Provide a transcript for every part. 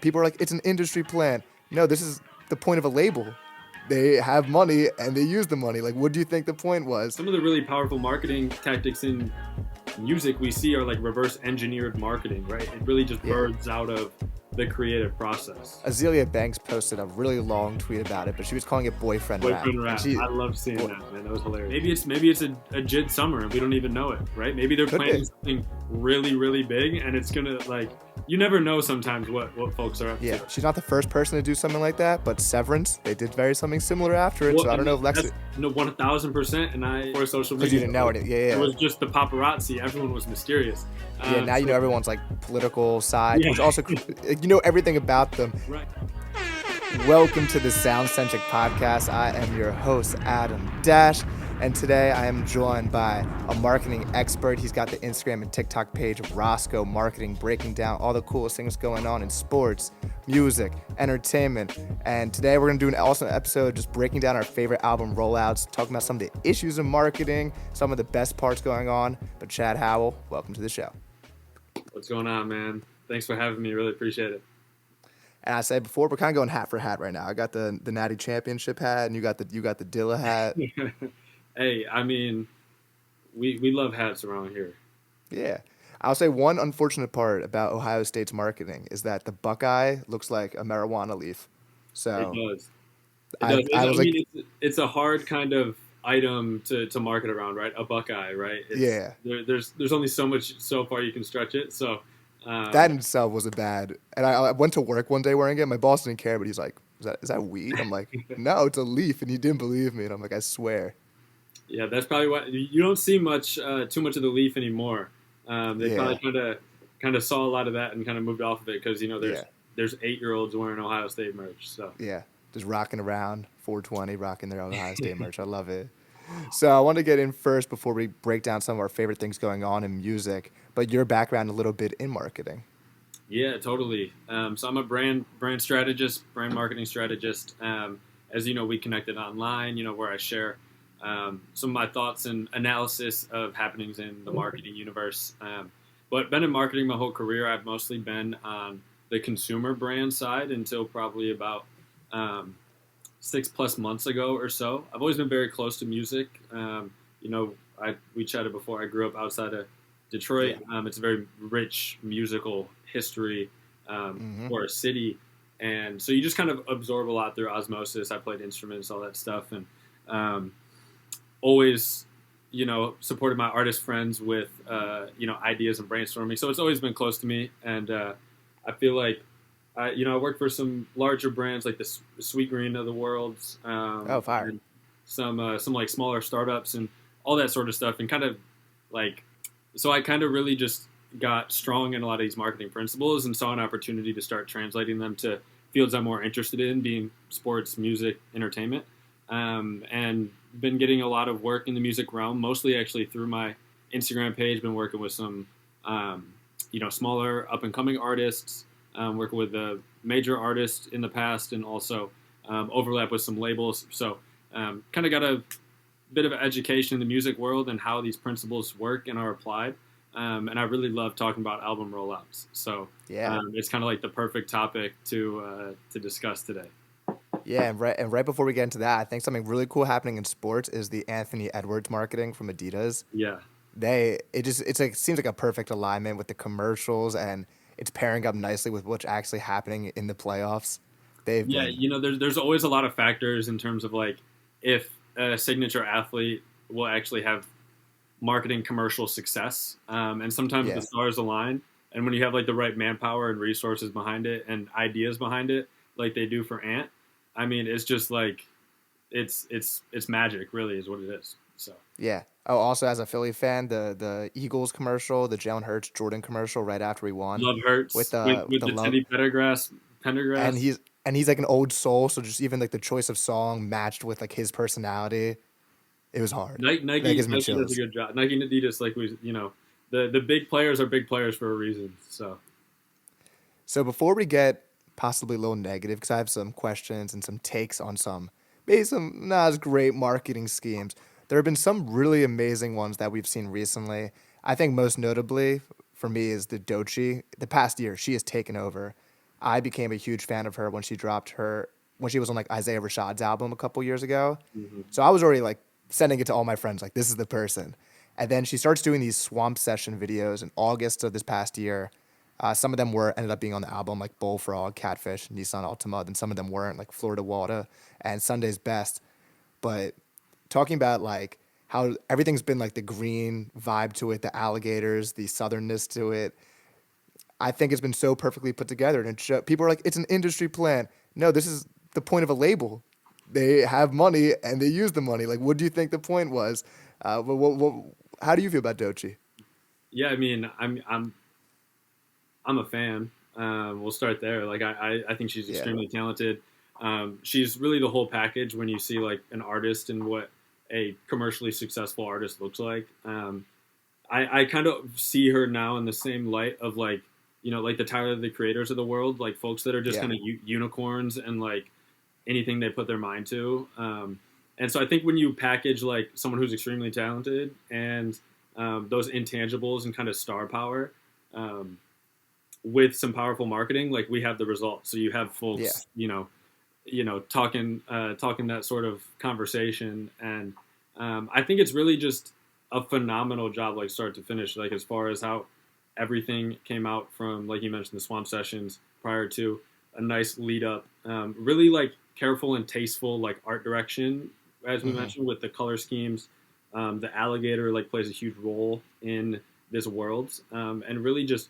People are like, it's an industry plan. No, this is the point of a label. They have money and they use the money. Like, what do you think the point was? Some of the really powerful marketing tactics in music we see are like reverse engineered marketing, right? It really just birds out of the creative process. Azealia Banks posted a really long tweet about it, but she was calling it boyfriend rap. Boyfriend rap. I love seeing that, man. That was hilarious. Maybe it's a JID summer and we don't even know it, right? Maybe they're planning something really, really big and it's gonna like you never know sometimes what folks are up to. Yeah, she's not the first person to do something like that, but Severance, they did something similar after it. Well, so I don't know if Lexa. No, 1,000%. And I for social media. Because you didn't know it. Yeah. It was just the paparazzi. Everyone was mysterious. Yeah, now you know everyone's like political side, which also you know everything about them. Right. Welcome to the Sound-Centric Podcast. I am your host, Adam Dash, and today I am joined by a marketing expert. He's got the Instagram and TikTok page of Roscoe Marketing, breaking down all the coolest things going on in sports, music, entertainment. And today we're going to do an awesome episode just breaking down our favorite album rollouts, talking about some of the issues in marketing, some of the best parts going on. But Chad Howell, welcome to the show. What's going on, man? Thanks for having me. Really appreciate it. And I said before, we're kind of going hat for hat right now. I got the Natty Championship hat, and you got the Dilla hat. Hey, I mean, we love hats around here. Yeah. I'll say one unfortunate part about Ohio State's marketing is that the Buckeye looks like a marijuana leaf. So it does. I mean, it's a hard kind of item to market around, right? A Buckeye, right? There's only so far you can stretch it. So that in itself was a bad. And I went to work one day wearing it. My boss didn't care, but he's like, "Is that weed?" I'm like, "No, it's a leaf," and he didn't believe me. And I'm like, "I swear." Yeah, that's probably why you don't see too much of the leaf anymore. They probably kind of saw a lot of that and kind of moved off of it because there's 8-year-olds wearing Ohio State merch. So yeah, just rocking around 420, rocking their Ohio State merch. I love it. So I want to get in first before we break down some of our favorite things going on in music, but your background a little bit in marketing. Yeah, totally. So I'm a brand strategist, brand marketing strategist. As you know, we connected online, where I share some of my thoughts and analysis of happenings in the marketing universe. But been in marketing my whole career. I've mostly been on the consumer brand side until probably about 6+ months ago or so. I've always been very close to music. We chatted before. I grew up outside of Detroit. It's a very rich musical history for a city. And so you just kind of absorb a lot through osmosis. I played instruments, all that stuff. And always, supported my artist friends with, ideas and brainstorming. So it's always been close to me. And I feel like, I worked for some larger brands like the Sweet Green of the world. Fire. Some like smaller startups and all that sort of stuff. And kind of like, so I kind of really just got strong in a lot of these marketing principles and saw an opportunity to start translating them to fields I'm more interested in, being sports, music, entertainment. And been getting a lot of work in the music realm, mostly actually through my Instagram page. Been working with some, smaller up and coming artists, working with a major artist in the past, and also overlap with some labels. So kind of got a bit of an education in the music world and how these principles work and are applied. And I really love talking about album rollouts. So it's kind of like the perfect topic to discuss today. Yeah, and right before we get into that, I think something really cool happening in sports is the Anthony Edwards marketing from Adidas. Yeah. It seems like a perfect alignment with the commercials, and it's pairing up nicely with what's actually happening in the playoffs. There's always a lot of factors in terms of like if a signature athlete will actually have marketing commercial success, and sometimes the stars align, and when you have like the right manpower and resources behind it and ideas behind it, like they do for Ant, I mean, it's just like it's magic, really, is what it is. So yeah. Oh, also as a Philly fan, the Eagles commercial, the Jalen Hurts Jordan commercial right after he won. Love Hurts with the Teddy Pendergrass, and he's like an old soul, so just even like the choice of song matched with like his personality, it was hard. Nike does a good job. Nike and Adidas, like the big players are big players for a reason. So before we get possibly a little negative, because I have some questions and some takes on maybe some not as great marketing schemes. There have been some really amazing ones that we've seen recently. I think most notably for me is the Doechii. The past year, she has taken over. I became a huge fan of her when she was on like Isaiah Rashad's album a couple years ago. Hmm. So I was already like sending it to all my friends, like, this is the person. And then she starts doing these swamp session videos in August of this past year. Some of them ended up being on the album, like Bullfrog, Catfish, Nissan Altima, and some of them weren't, like Florida Water and Sunday's Best. But talking about like how everything's been like the green vibe to it, the alligators, the southernness to it, I think it's been so perfectly put together. And people are like, it's an industry plan. No, this is the point of a label. They have money and they use the money. Like, what do you think the point was? How do you feel about Doechii? Yeah, I mean, I'm a fan. We'll start there. Like I think she's Yeah. extremely talented. She's really the whole package when you see like an artist and what a commercially successful artist looks like. I kind of see her now in the same light of like, like the Tyler the Creators of the world, like folks that are just Yeah. kind of unicorns and like anything they put their mind to. And so I think when you package like someone who's extremely talented and those intangibles and kind of star power, with some powerful marketing, like we have the result. So you have Yeah. folks, talking that sort of conversation, and I think it's really just a phenomenal job, like start to finish, like as far as how everything came out from, like you mentioned, the swamp sessions prior to a nice lead up, really like careful and tasteful, like art direction, as we Hmm. mentioned with the color schemes. The alligator like plays a huge role in this world, and really just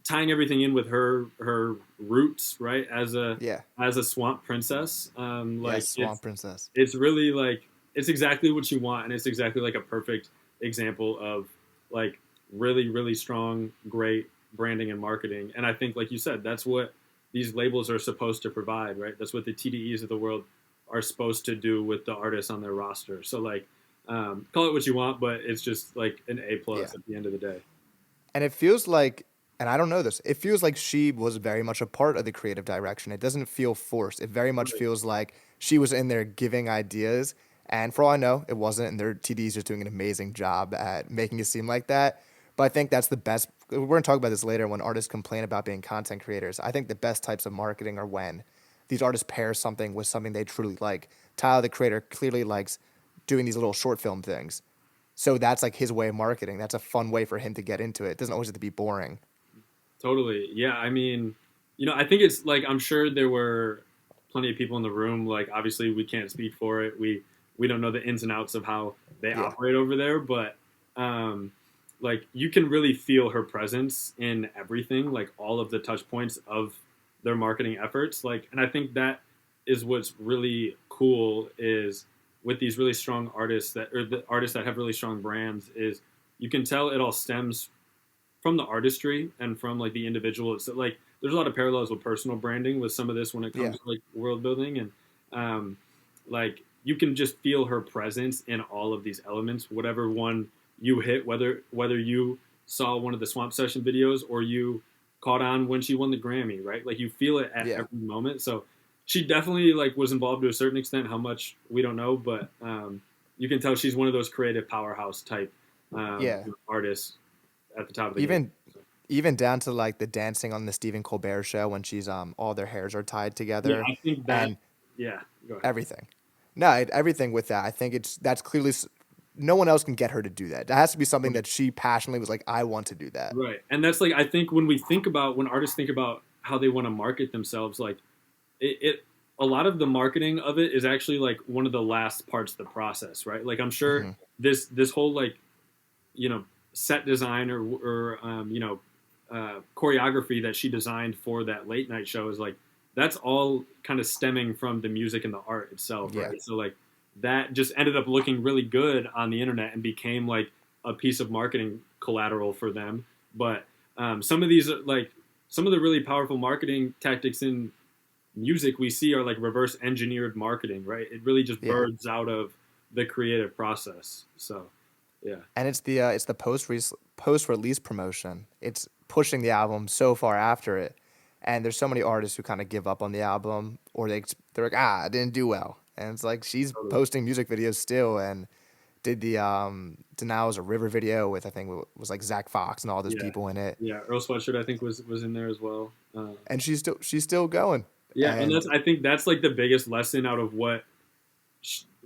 tying everything in with her roots, right? Yeah. As a swamp princess, like Yes. Swamp Princess. it's really like it's exactly what you want, and it's exactly like a perfect example of like really strong, great branding and marketing. And I think, like you said, that's what these labels are supposed to provide, right? That's what the TDEs of the world are supposed to do with the artists on their roster. So like, call it what you want, but it's just like an A Yeah. plus at the end of the day. And it feels like, and I don't know this, it feels like she was very much a part of the creative direction. It doesn't feel forced. It very much Right. feels like she was in there giving ideas. And for all I know, it wasn't. And their TDs are doing an amazing job at making it seem like that. But I think that's the best. We're going to talk about this later when artists complain about being content creators. I think the best types of marketing are when these artists pair something with something they truly like. Tyler, the creator, clearly likes doing these little short film things. So that's like his way of marketing. That's a fun way for him to get into it. It doesn't always have to be boring. Totally. Yeah. I mean, I think it's like I'm sure there were plenty of people in the room. Like, obviously, we can't speak for it. We don't know the ins and outs of how they Yeah. operate over there, but like you can really feel her presence in everything, like all of the touch points of their marketing efforts. Like, and I think that is what's really cool is with these really strong artists or the artists that have really strong brands is you can tell it all stems from the artistry and from like the individual. So like there's a lot of parallels with personal branding with some of this when it Yeah. comes to like world building, and like you can just feel her presence in all of these elements, whatever one you hit, whether you saw one of the swamp session videos or you caught on when she won the Grammy, right? Like you feel it at Yeah. every moment. So she definitely like was involved to a certain extent. How much we don't know, but you can tell she's one of those creative powerhouse type Yeah. artists at the top of the game. Even even down to like the dancing on the Stephen Colbert show when she's all their hairs are tied Yeah, together I think that. and Yeah, go ahead. everything. No, everything with that. I think that's clearly no one else can get her to do that. That has to be something Right, that she passionately was like, I want to do that. right. And that's like I think when artists think about how they want to market themselves, like it a lot of the marketing of it is actually like one of the last parts of the process, right? Like I'm sure Hmm. this whole like set design or choreography that she designed for that late night show is like that's all kind of stemming from the music and the art itself, Yeah. right? So like that just ended up looking really good on the internet and became like a piece of marketing collateral for them. But some of these like some of the really powerful marketing tactics in music we see are like reverse engineered marketing, right? It really just Yeah. birds out of the creative process. So yeah. And it's the post release promotion. It's pushing the album so far after it. And there's so many artists who kind of give up on the album or they're like, I didn't do well. And it's like she's Totally. posting music videos still and did the Denial a River video with I think it was like Zach Fox and all those Yeah, people in it. yeah. Earl Sweatshirt I think was in there as well. and she's still going. Yeah, and And I think that's like the biggest lesson out of what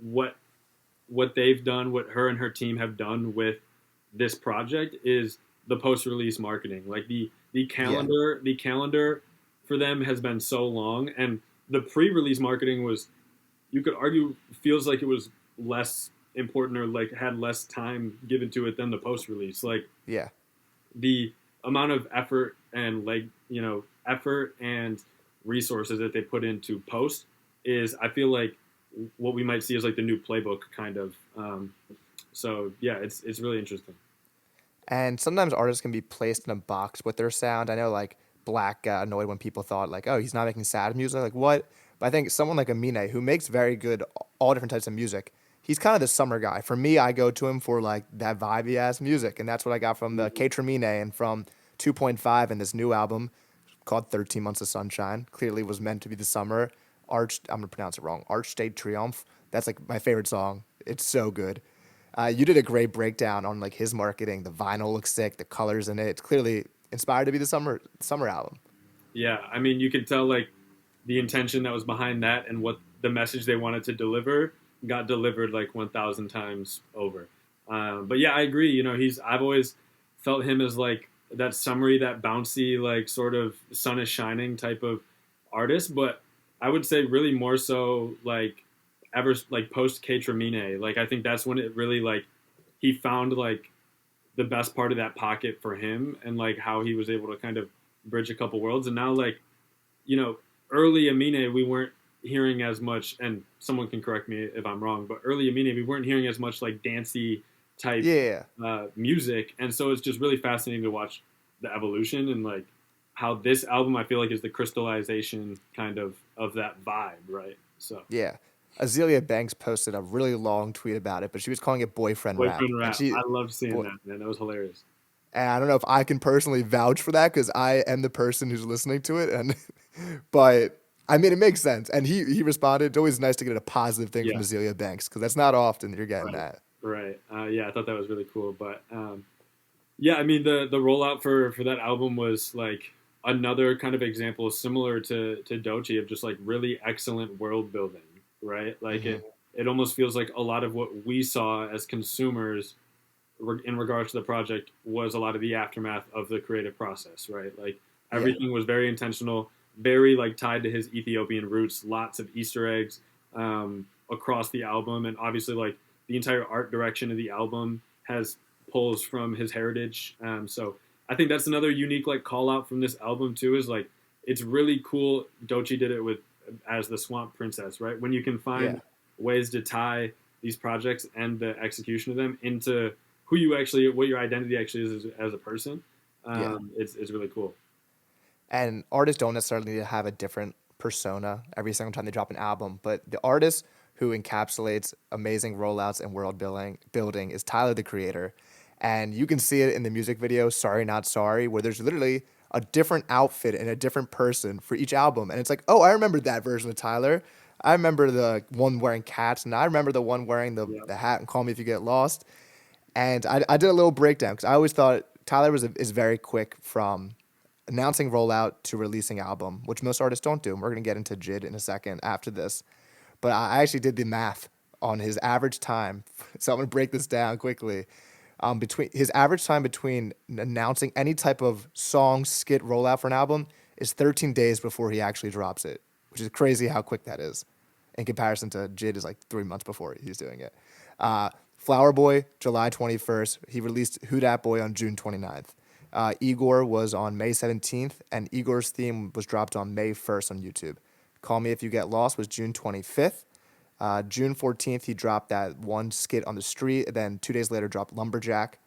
what they've done, what her and her team have done with this project is the post-release marketing. Like yeah, the calendar for them has been so long, and the pre-release marketing was, you could argue, feels like it was less important or like had less time given to it than the post-release. Like yeah, the amount of effort and effort and resources that they put into post is, I feel like, what we might see as like the new playbook kind of. So yeah, it's really interesting. and sometimes artists can be placed in a box with their sound. I know like Black got annoyed when people thought like, oh, he's not making sad music. Like what? But I think someone like Aminé, who makes very good all different types of music, he's kind of the summer guy. For me, I go to him for like that vibey ass music, and that's what I got from the K Tremine and from 2.5 and this new album called 13 Months of Sunshine. Clearly was meant to be the summer. I'm gonna pronounce it wrong. Arch State Triomphe. That's like my favorite song. It's so good. You did a great breakdown on like his marketing. The vinyl looks sick. The colors in it. It's clearly inspired to be the summer album. Yeah, I mean, you could tell like the intention that was behind that and what the message they wanted to deliver got delivered like 1,000 times over. But yeah, I agree. I've always felt him as like that summery, that bouncy, like sort of sun is shining type of artist. But I would say really more so like ever like post K Tremine. Like I think that's when it really like he found like the best part of that pocket for him and like how he was able to kind of bridge a couple worlds. And now like, you know, early Aminé, we weren't hearing as much, and someone can correct me if I'm wrong, but early Aminé, we weren't hearing as much like dancey type Yeah, music. And so it's just really fascinating to watch the evolution and like how this album, I feel like, is the crystallization kind of that vibe, right? So yeah. Azealia Banks posted a really long tweet about it, but she was calling it boyfriend rap, boyfriend and rap, she, I love seeing boy, that, man. That was hilarious. and I don't know if I can personally vouch for that because I am the person who's listening to it, and but I mean it makes sense. And he responded. It's always nice to get a positive thing from Yeah, Azealia Banks because that's not often that you're getting right, that. right. Yeah, I thought that was really cool. But yeah, I mean the rollout for that album was like another kind of example similar to Doechii of just like really excellent world building, right? Like Hmm. it almost feels like a lot of what we saw as consumers in regards to the project was a lot of the aftermath of the creative process, right? Like Yeah, everything was very intentional, very like tied to his Ethiopian roots, lots of Easter eggs across the album, and obviously like the entire art direction of the album has pulls from his heritage. So I think that's another unique like call out from this album too. Is like it's really cool. Doechii did it with as the Swamp Princess, right? When you can yeah, find ways to tie these projects and the execution of them into who you actually, what your identity actually is as a person. yeah. It's really cool. And artists don't necessarily need to have a different persona every single time they drop an album, but the artist who encapsulates amazing rollouts and world building is Tyler the Creator. And you can see it in the music video Sorry Not Sorry, where there's literally a different outfit and a different person for each album. And it's like, oh, I remember that version of Tyler. I remember the one wearing cats, and I remember the one wearing Yeah. the hat and Call Me If You Get Lost. And I did a little breakdown because I always thought Tyler is very quick from announcing rollout to releasing album, which most artists don't do. And we're gonna get into J.I.D in a second after this, but I actually did the math on his average time. So I'm gonna break this down quickly. Between his average time between announcing any type of song, skit, rollout for an album is 13 days before he actually drops it, which is crazy how quick that is in comparison to J.I.D is like 3 months before he's doing it. Flower Boy, July 21st. He released Who Dat Boy on June 29th. Igor was on May 17th, and Igor's theme was dropped on May 1st on YouTube. Call Me If You Get Lost was June 25th. June 14th, he dropped that one skit on the street. Then 2 days later, dropped Lumberjack.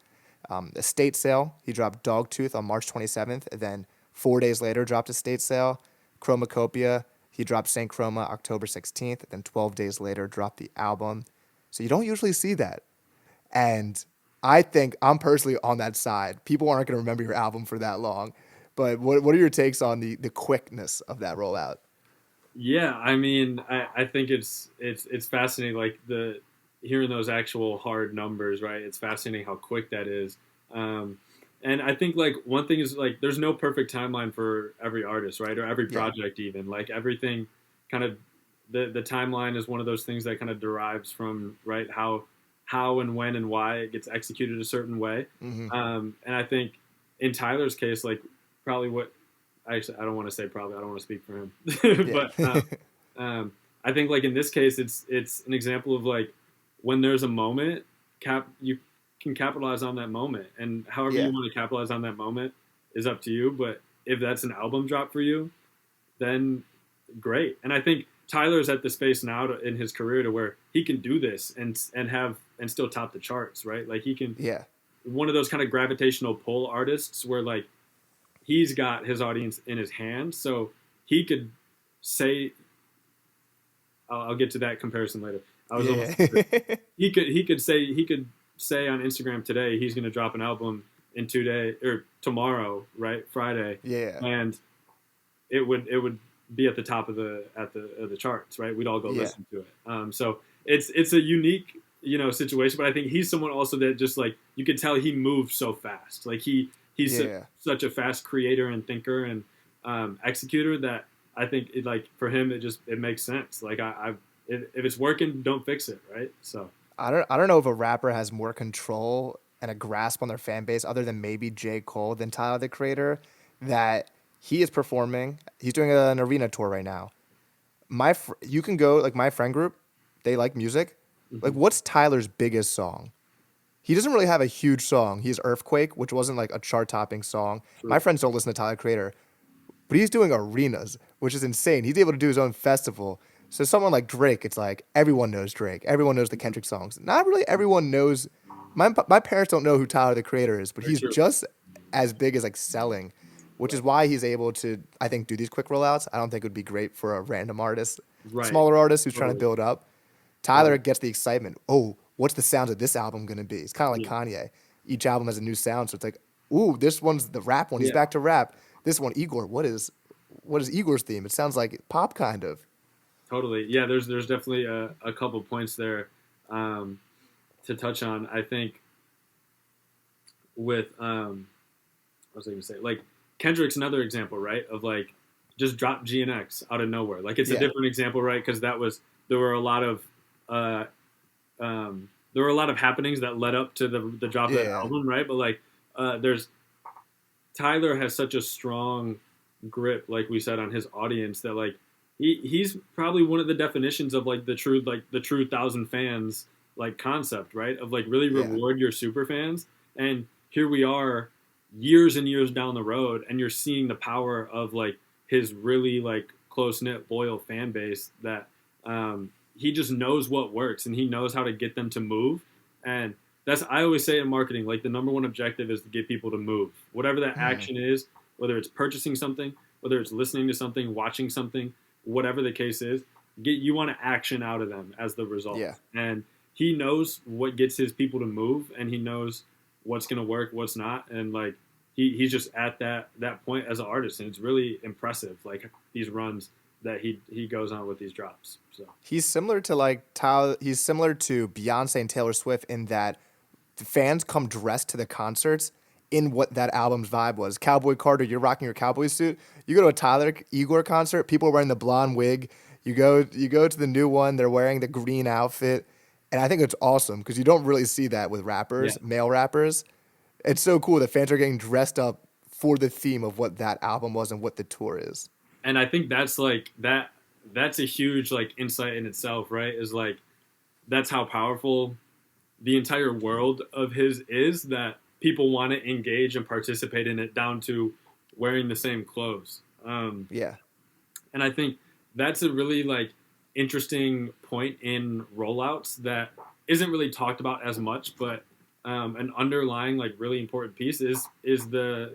Estate Sale, he dropped Dogtooth on March 27th. And then 4 days later, dropped Estate Sale. Chromacopia, he dropped Saint Chroma October 16th. Then 12 days later, dropped the album. So you don't usually see that. And I think I'm personally on that side. People aren't going to remember your album for that long. But what are your takes on the quickness of that rollout? Yeah, I mean, I think it's fascinating, like the hearing those actual hard numbers, right? It's fascinating how quick that is. Um, And I think like one thing is like there's no perfect timeline for every artist, right? Or every Yeah. project even. Like everything kind of the timeline is one of those things that kind of derives from right how and when and why it gets executed a certain way. Hmm. And I think in Tyler's case, like probably what actually I don't want to say probably I don't want to speak for him, Yeah. but I think like in this case it's an example of like when there's a moment you can capitalize on that moment, and however Yeah. you want to capitalize on that moment is up to you. But if that's an album drop for you, then great. And I think Tyler's at the space now in his career to where he can do this and still top the charts, right? Like he can Yeah. one of those kind of gravitational pull artists where like he's got his audience in his hand, so he could say I'll get to that comparison later. I was almost Yeah. he could say on Instagram today he's going to drop an album in 2 days or tomorrow, right? Friday, Yeah. and it would be at the top of the charts, right? We'd all go Yeah. listen to it. So it's a unique situation, but I think he's someone also that just like you could tell he moves so fast. Like he's Yeah. such a fast creator and thinker and executor that I think like for him it makes sense. Like if it's working, don't fix it, right? So I don't know if a rapper has more control and a grasp on their fan base other than maybe J. Cole than Tyler the Creator. That he is performing. He's doing an arena tour right now. You can go like my friend group. They like music. Like, mhm. what's Tyler's biggest song? He doesn't really have a huge song. He has Earthquake, which wasn't like a chart-topping song. My True. friends don't listen to Tyler the Creator, but he's doing arenas, which is insane. He's able to do his own festival. So someone like Drake, it's like everyone knows Drake. Everyone knows the Kendrick songs. Not really everyone knows. My parents don't know who Tyler the Creator is, but Very he's true. just as big as like selling, which is Right. why he's able to, I think, do these quick rollouts. I don't think it would be great for a random artist, Right. smaller artist who's trying to Totally. build up. Tyler Right. gets the excitement. Oh, what's the sound of this album gonna be? It's kind of like Yeah. Kanye. Each album has a new sound, so it's like, ooh, this one's the rap one. He's Yeah. back to rap. This one, Igor. What is Igor's theme? It sounds like pop kind of. Totally. Yeah. There's definitely a couple points there to touch on. I think with what was I going to say? Like Kendrick's another example, right? Of like just drop GNX out of nowhere. Like it's a Yeah, different example, right? Because there were a lot of uh, there were a lot of happenings that led up to the drop of that yeah, album, right? But like there's Tyler has such a strong grip, like we said, on his audience that like he's probably one of the definitions of like the true thousand fans like concept, right? Of like really yeah, reward your super fans. And here we are years and years down the road and you're seeing the power of like his really like close knit loyal fan base that he just knows what works and he knows how to get them to move. And that's I always say in marketing, like the number one objective is to get people to move. Whatever that mm, action is, whether it's purchasing something, whether it's listening to something, watching something, whatever the case is, you want to action out of them as the result. yeah. And he knows what gets his people to move and he knows what's going to work, what's not. And like he's just at that point as an artist, and it's really impressive. Like these runs that he goes on with these drops. So He's similar to like Tyler. He's similar to Beyonce and Taylor Swift in that the fans come dressed to the concerts in what that album's vibe was. Cowboy Carter, you're rocking your cowboy suit. You go to a Tyler Igor concert, people are wearing the blonde wig. You go to the new one, they're wearing the green outfit. And I think it's awesome because you don't really see that with yeah, rappers, male rappers. It's so cool that fans are getting dressed up for the theme of what that album was and what the tour is. and I think that's like that's a huge like insight in itself, right? Is like that's how powerful the entire world of his is that people want to engage and participate in it down to wearing the same clothes. Yeah. And I think that's a really like interesting point in rollouts that isn't really talked about as much, but an underlying like really important piece is the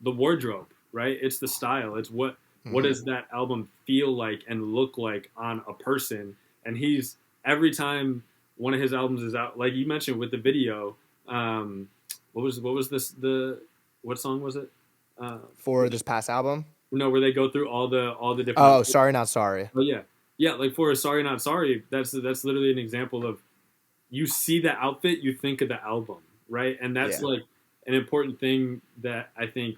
wardrobe, right? It's the style. It's what Hmm. does that album feel like and look like on a person? And he's every time one of his albums is out, like you mentioned with the video. What was what song was it? Uh, For this past album. no, where they go through all the different. Oh, sorry, not sorry. Oh yeah, yeah. Like for a sorry not sorry, that's literally an example of you see the outfit, you think of the album, right? And that's Yeah. like an important thing that I think,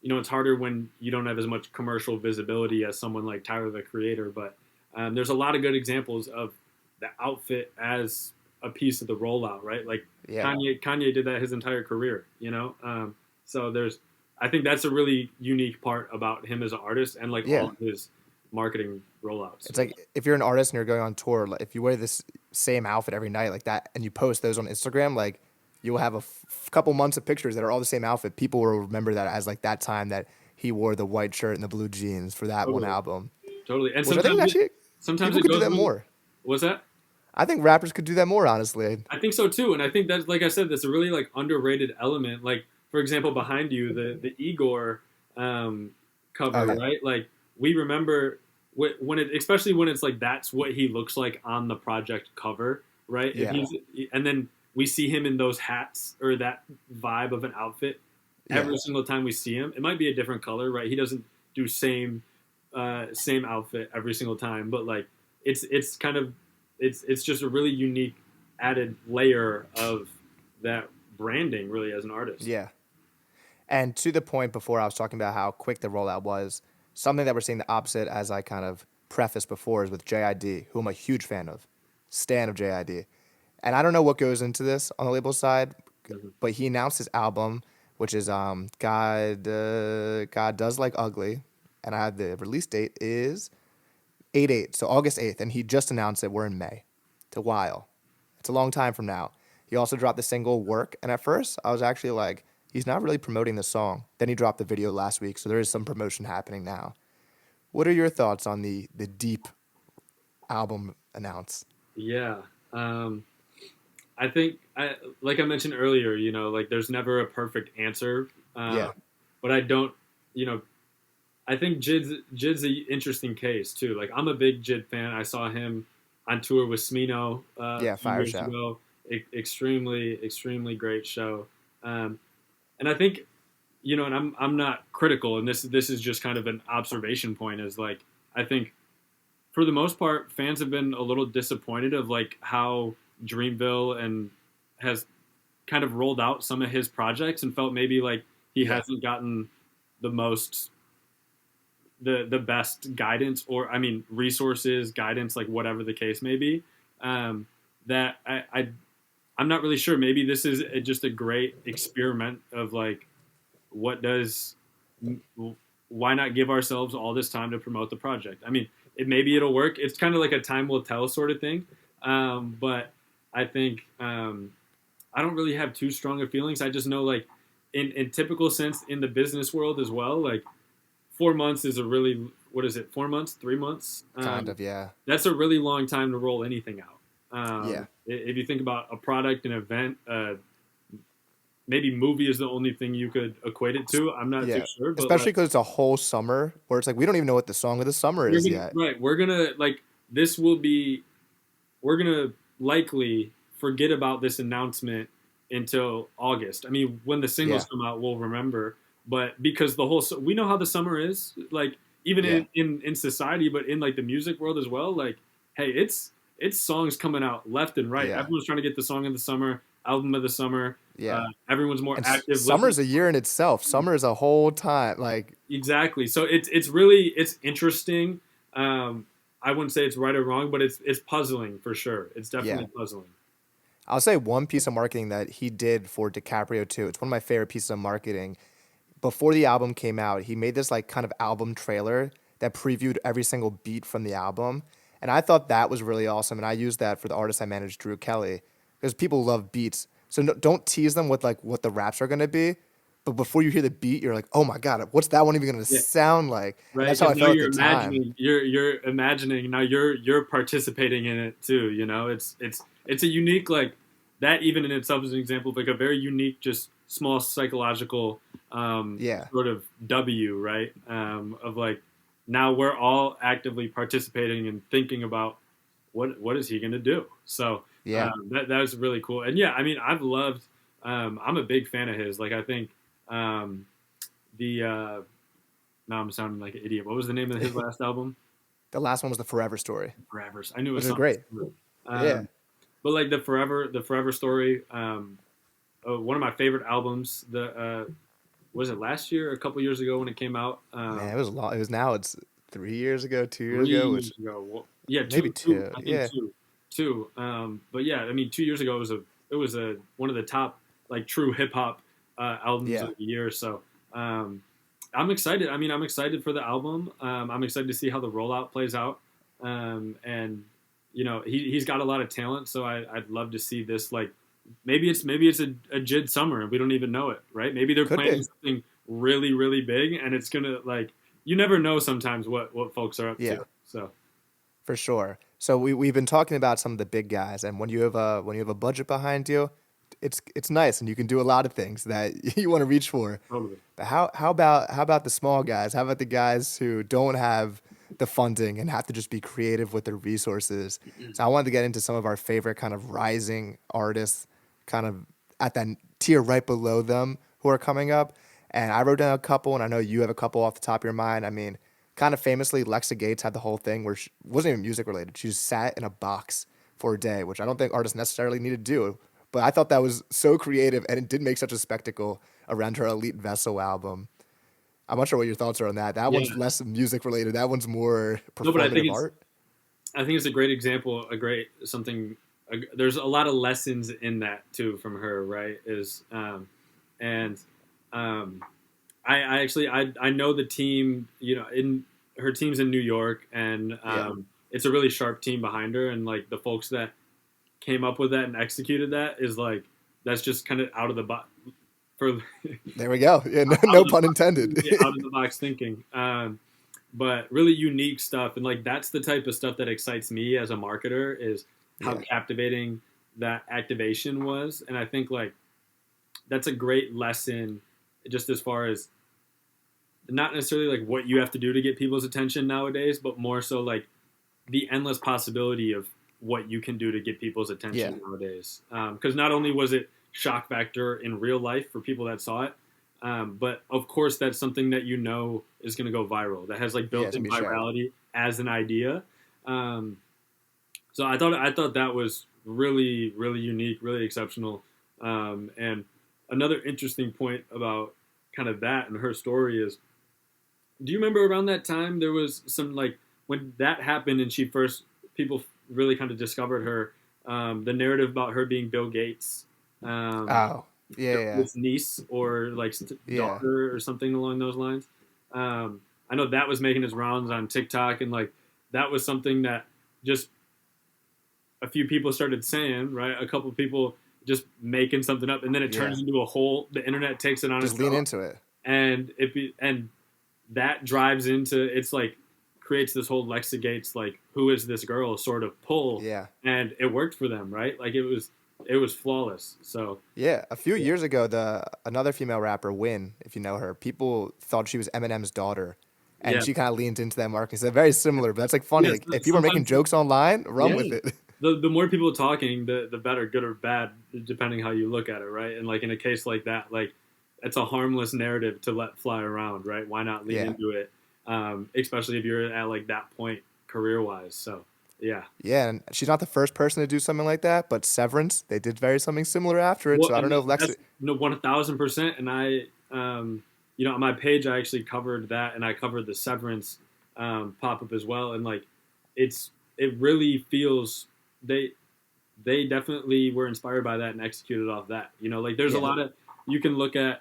it's harder when you don't have as much commercial visibility as someone like Tyler, the Creator. But there's a lot of good examples of the outfit as a piece of the rollout, right? Like Yeah. Kanye did that his entire career, so I think that's a really unique part about him as an artist and like Yeah. all of his marketing rollouts. It's like if you're an artist and you're going on tour, like if you wear this same outfit every night like that and you post those on Instagram, like you'll have a couple months of pictures that are all the same outfit. People will remember that as like that time that he wore the white shirt and the blue jeans for that one Totally, album. totally. And Which I think is actually sometimes people it could do goes that really, more. what's that? I think rappers could do that more, honestly. I think so too, and I think that's like I said, that's a really like underrated element. Like for example, behind you, the Igor cover, Oh yeah. right? Like we remember when it, especially when it's like that's what he looks like on the project cover, right? If Yeah. and then we see him in those hats or that vibe of an outfit Yeah. every single time we see him. It might be a different color, right? He doesn't do same outfit every single time, but like it's kind of it's just a really unique added layer of that branding really as an artist. Yeah. And to the point before, I was talking about how quick the rollout was. Something that we're seeing the opposite, as I kind of prefaced before, is with J.I.D., who I'm a huge fan of, stan of J.I.D. And I don't know what goes into this on the label side, Mhm. but he announced his album, which is God Does Like Ugly, and I have the release date is 8/8, so August 8th, and he just announced it. We're in May. It's a while. It's a long time from now. He also dropped the single Work, and at first I was actually like, he's not really promoting the song. Then he dropped the video last week, so there is some promotion happening now. What are your thoughts on the deep album announce? Yeah. I think like I mentioned earlier, like there's never a perfect answer. Yeah, But I don't, you know, I think Jid's an interesting case too. Like I'm a big Jid fan. I saw him on tour with Smino a yeah, few fire years show. ago. Extremely great show. And I think, and I'm not critical, and this is just kind of an observation point. Is like I think for the most part, fans have been a little disappointed of like how Dreamville and has kind of rolled out some of his projects and felt maybe like he Yeah, hasn't gotten the most the best guidance or I mean resources, guidance, like whatever the case may be. That I'm not really sure. Maybe this is just a great experiment of like what does why not give ourselves all this time to promote the project? I mean, maybe it'll work. It's kind of like a time will tell sort of thing. But I think I don't really have too strong of feelings. I just know like in typical sense in the business world as well, like 4 months is a really what is it? 4 months, 3 months? kind of. Yeah, That's a really long time to roll anything out. yeah. If you think about a product, an event, maybe movie is the only thing you could equate it to. I'm not too Yeah, sure, but especially like because it's a whole summer where it's like we don't even know what the song of the summer is yet. we're gonna like this will be we're gonna likely forget about this announcement until August. I mean, when the singles Yeah, come out, we'll remember. But because we know how the summer is, like even yeah, in society, but in like the music world as well. Like, hey, it's songs coming out left and right. yeah, Everyone's trying to get the song of the summer, album of the summer. yeah. Everyone's more And active listening. summer's a year in itself. Summer is a whole time. Like, Exactly. So it's interesting. I wouldn't say it's right or wrong, but it's puzzling for sure. It's yeah. definitely puzzling. I'll say one piece of marketing that he did for DiCaprio too. It's one of my favorite pieces of marketing. Before the album came out, he made this like kind of album trailer that previewed every single beat from the album. And I thought that was really awesome. And I used that for the artist I managed, Drew Kelly, because people love beats. So no, don't tease them with like what the raps are going to be. But before you hear the beat, you're like, oh my God, what's that one even going to Yeah. sound like? And Right. that's how Because I now felt at the time. you're imagining now you're participating in it too. It's a unique like that even in itself is an example of like a very unique, just small psychological Yeah. sort of W, right? Of like now we're all actively participating and thinking about what is he going to do. So Yeah. that was really cool. And yeah, I mean, I've loved. I'm a big fan of his. Like I think the now I'm sounding like an idiot. What was the name of his last album? The last one was the Forever Story, Forever's. I knew it was which is something. great. Yeah. But like the Forever story. one of my favorite albums. Was it last year or a couple years ago when it came out? Man, it was long. It's 3 years ago, 2 years Three ago, which years ago. Well, yeah, maybe two. two. I think Yeah, two. But yeah, I mean, 2 years ago it was a one of the top like true hip hop albums yeah, of the year. So I'm excited. I mean, I'm excited for the album. I'm excited to see how the rollout plays out. And he's got a lot of talent. So I'd love to see this. Like maybe it's a J.I.D summer and we don't even know it, right? Maybe they're could planning be. something really really big and it's gonna like you never know sometimes what folks are up Yeah, to. So for sure. So we've been talking about some of the big guys, and when you have a budget behind you, it's nice, and you can do a lot of things that you want to reach for. totally. But how about the small guys? How about the guys who don't have the funding and have to just be creative with their resources? So I wanted to get into some of our favorite kind of rising artists, kind of at that tier right below them who are coming up. And I wrote down a couple, and I know you have a couple off the top of your mind. I mean, kind of famously, Lexa Gates had the whole thing where she wasn't even music related. She just sat in a box for a day, which I don't think artists necessarily need to do. But I thought that was so creative, and it did make such a spectacle around her Elite Vessel album. I'm not sure what your thoughts are on that. That one's Yeah. less music related. That one's more No, but performative art. I think it's a great example, a great something. There's a lot of lessons in that too from her, right? And um, I actually I know the team. In her team's in New York, and Yeah, it's a really sharp team behind her, and like the folks that came up with that and executed that is like that's just kind of out of the box for there we go. Yeah, no, out no of pun the intended. yeah, out of the box thinking. But really unique stuff, and like that's the type of stuff that excites me as a marketer is how Yeah, captivating that activation was, and I think like that's a great lesson, just as far as not necessarily like what you have to do to get people's attention nowadays, but more so like the endless possibility of what you can do to get people's yeah, attention nowadays. Because not only was it shock factor in real life for people that saw it, but of course that's something that is going to go viral. That has like yeah. It's built-in gonna be shared. virality as an idea. Um, so I thought that was really really unique, really exceptional. And another interesting point about kind of that and her story is, do you remember around that time there was some like when that happened and she first people really kind of discovered her, the narrative about her being Bill Gates, um, Oh, yeah, yeah, his niece or like yeah. daughter or something along those lines. I know that was making its rounds on TikTok, and like that was something that just a few people started saying, right? A couple people just making something up, and then it Yeah. turns into a whole. The internet takes it on Just its lean own, into it. and that drives into it's like creates this whole Lexa Gates like who is this girl sort of pull, Yeah. and it worked for them, right? Like it was flawless. So Yeah, a few yeah, years ago, the another female rapper, Win, if you know her, people thought she was Eminem's daughter, and yeah. she kind of leaned into that market. So very similar, but that's like funny. Yes, Like if people are making sometimes jokes online, run with yeah. it. The more people talking, the better, good or bad, depending how you look at it, right? And like in a case like that, like it's a harmless narrative to let fly around, right? Why not lean Yeah, into it? Especially if you're at like that point career wise. So yeah. yeah, and she's not the first person to do something like that, but Severance, they did very something similar after it. Well, So I and don't know if Lexa. that's 1,000%. And on my page, I actually covered that, and I covered the Severance pop up as well. And like, it really feels they they definitely were inspired by that and executed off that. Like there's a Yeah, lot of you can look at.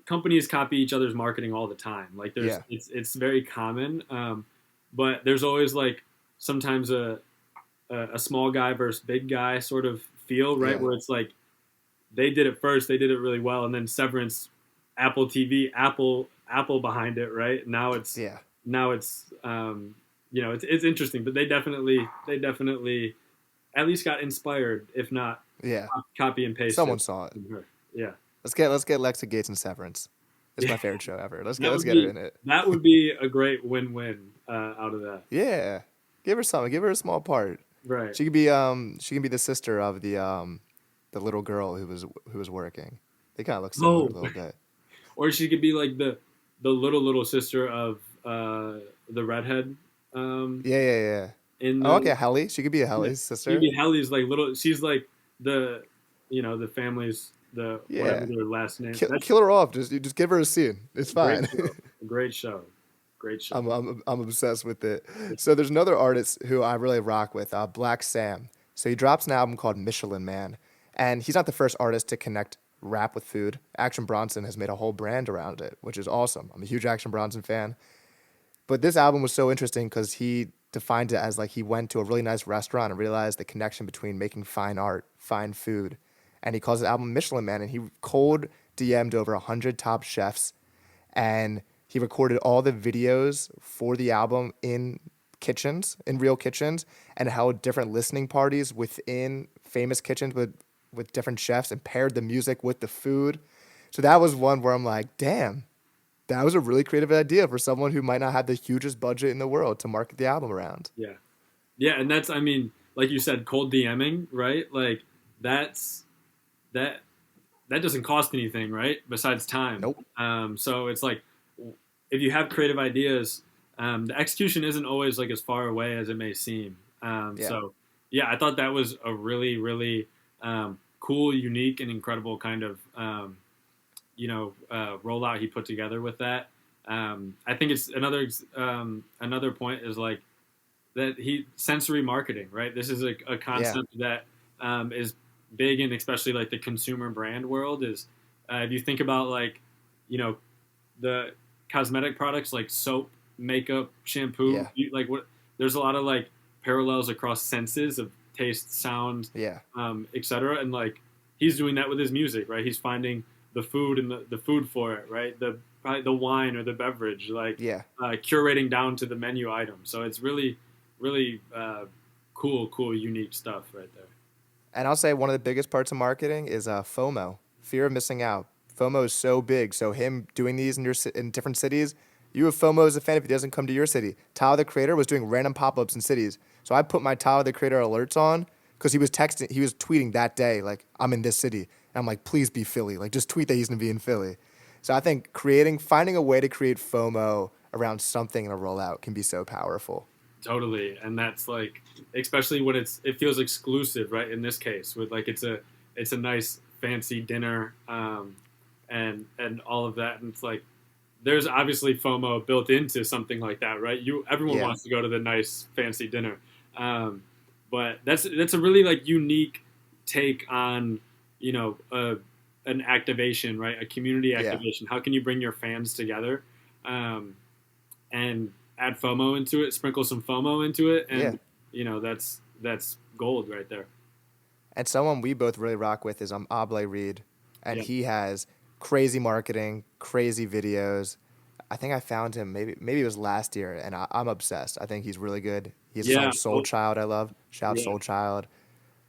Companies copy each other's marketing all the time. Like yeah, it's very common, but there's always like sometimes a small guy versus big guy sort of feel, right? yeah, Where it's like they did it first, they did it really well, and then Severance, Apple TV, Apple behind it, right? yeah, It's interesting, but they definitely at least got inspired, if not yeah. copy and pasted Someone saw it. from her. Yeah. Let's get Lexa Gates and Severance. It's Yeah. my favorite show ever. Let's get That let's would get her be in it. that would be a great win-win out of that. Yeah, give her something. Give her a small part. Right. She can be the sister of the little girl who was working. They kind of look similar a Oh, little bit. or she could be like the little sister of the redhead Yeah, yeah, yeah. in Oh, okay, the Helly. She could be a yeah. Helly's She'd sister. be Hallie's like little. She's like the the family's the Yeah. whatever their last name. That's Kill her off. Just give her a scene. It's a great fine. show. A great show. Great show. I'm obsessed with it. Yeah. So there's another artist who I really rock with, Blvck Svm. So he drops an album called Michelin Man, and he's not the first artist to connect rap with food. Action Bronson has made a whole brand around it, which is awesome. I'm a huge Action Bronson fan. But this album was so interesting because he defined it as like he went to a really nice restaurant and realized the connection between making fine art, fine food, and he calls the album Michelin Man. And he cold DM'd over 100 top chefs, and he recorded all the videos for the album in kitchens, in real kitchens, and held different listening parties within famous kitchens with different chefs and paired the music with the food. So that was one where I'm like, damn, that was a really creative idea for someone who might not have the hugest budget in the world to market the album around. Yeah. Yeah, and that's, I mean, like you said, cold DMing, right? Like that's that that doesn't cost anything, right? Besides time. Nope. So it's like if you have creative ideas, the execution isn't always like as far away as it may seem. Yeah. So yeah, I thought that was a really, really cool, unique, and incredible kind of rollout he put together with that. I think it's another point is like that sensory marketing, right? This is a concept that is big in especially like the consumer brand world. Is if you think about like the cosmetic products like soap, makeup, shampoo, there's a lot of like parallels across senses of taste, sound, etc. And like he's doing that with his music, right? He's finding the food and the food for it, right? Probably the wine or the beverage, curating down to the menu item. So it's really, really cool, unique stuff right there. And I'll say one of the biggest parts of marketing is FOMO, fear of missing out. FOMO is so big. So him doing these in different cities, you have FOMO as a fan if he doesn't come to your city. Tyler, the Creator, was doing random pop-ups in cities. So I put my Tyler, the Creator alerts on because he was tweeting that day, like, I'm in this city. And I'm like, please be Philly. Like, just tweet that he's going to be in Philly. So I think finding a way to create FOMO around something in a rollout can be so powerful. Totally. And that's like, especially when it feels exclusive, right? In this case with like, it's a nice fancy dinner, and all of that. And it's like, there's obviously FOMO built into something like that, right? Everyone wants to go to the nice fancy dinner. But that's a really like unique take on, an activation, right? A community activation. How can you bring your fans together, and add FOMO into it, sprinkle some FOMO into it, and that's gold right there. And someone we both really rock with is Oblė Reed, and he has crazy marketing, crazy videos. I think I found him maybe it was last year, and I'm obsessed. I think he's really good. He's a song Soul Child I love. Shout out Soul Child.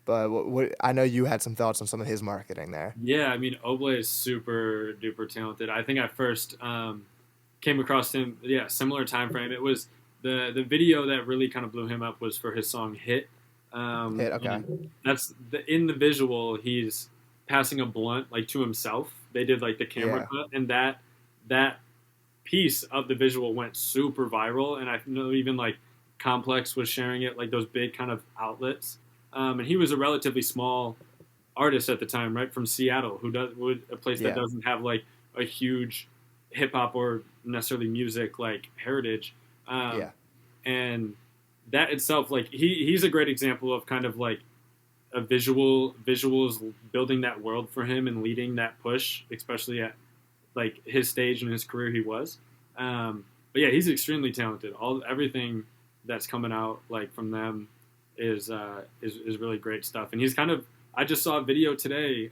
But I know you had some thoughts on some of his marketing there. Yeah, I mean, Oblė is super duper talented. I think I first came across him, similar time frame. It was the video that really kind of blew him up was for his song Hit. Hit, okay. That's in the visual. He's passing a blunt like to himself. They did like the camera cut, and that piece of the visual went super viral. And I know even like Complex was sharing it, like those big kind of outlets. And he was a relatively small artist at the time, right, from Seattle, a place that doesn't have like a huge hip hop or necessarily music like heritage. And that itself, like he's a great example of kind of like a visuals building that world for him and leading that push, especially at like his stage in his career he was. But yeah, he's extremely talented. Everything that's coming out like from them is really great stuff. And he's kind of, I just saw a video today